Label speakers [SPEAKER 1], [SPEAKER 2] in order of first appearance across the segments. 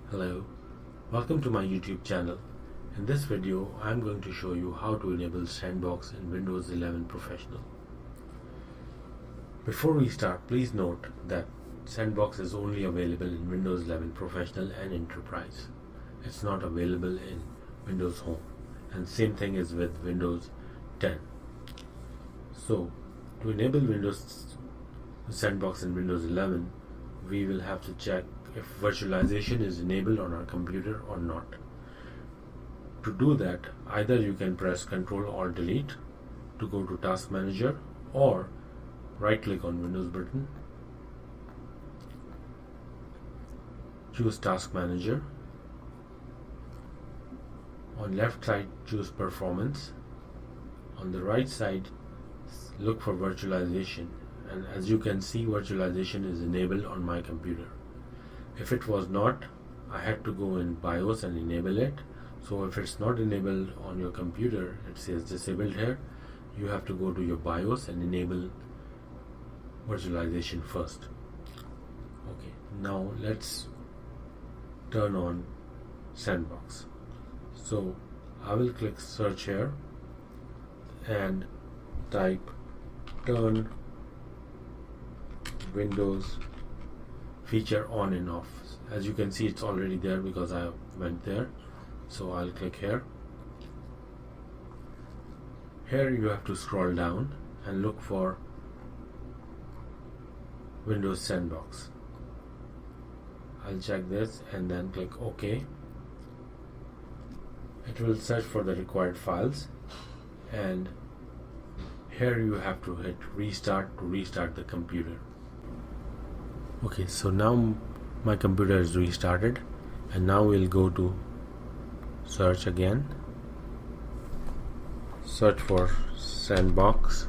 [SPEAKER 1] Hello, welcome to my YouTube channel. In this video, I am going to show you how to enable Sandbox in Windows 11 Professional. Before we start, please note that Sandbox is only available in Windows 11 Professional and Enterprise. It's not available in Windows Home, and same thing is with Windows 10. So, to enable Sandbox in Windows 11, we will have to check if virtualization is enabled on our computer or not. To do that, either you can press Ctrl or Delete to go to Task Manager, or right click on Windows button, choose Task Manager. On left side, choose Performance. On the right side, look for virtualization, and as you can see, virtualization is enabled on my computer. If it was not, I had to go in BIOS and enable it. So if it's not enabled on your computer, it says disabled here, you have to go to your BIOS and enable virtualization first. Okay, now let's turn on Sandbox. So I will click search here and type turn Windows feature on and off. As you can see, it's already there because I went there. So I'll click here. Here you have to scroll down and look for Windows Sandbox. I'll check this and then click OK. It will search for the required files, and here you have to hit restart to restart the computer. Okay, so now my computer is restarted, and now we'll go to search again. Search for Sandbox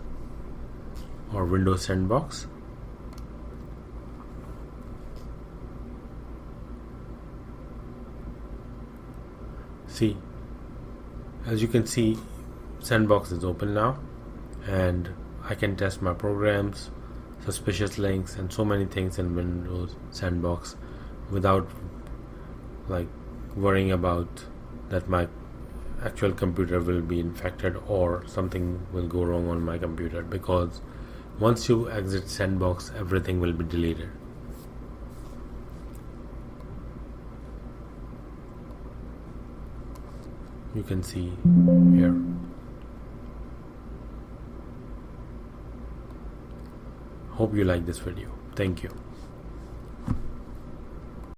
[SPEAKER 1] or Windows Sandbox. See, as you can see, Sandbox is open now, and I can test my programs, suspicious links, and so many things in Windows Sandbox without worrying about that my actual computer will be infected or something will go wrong on my computer, because once you exit Sandbox, everything will be deleted. You can see here. Hope you like this video. Thank you.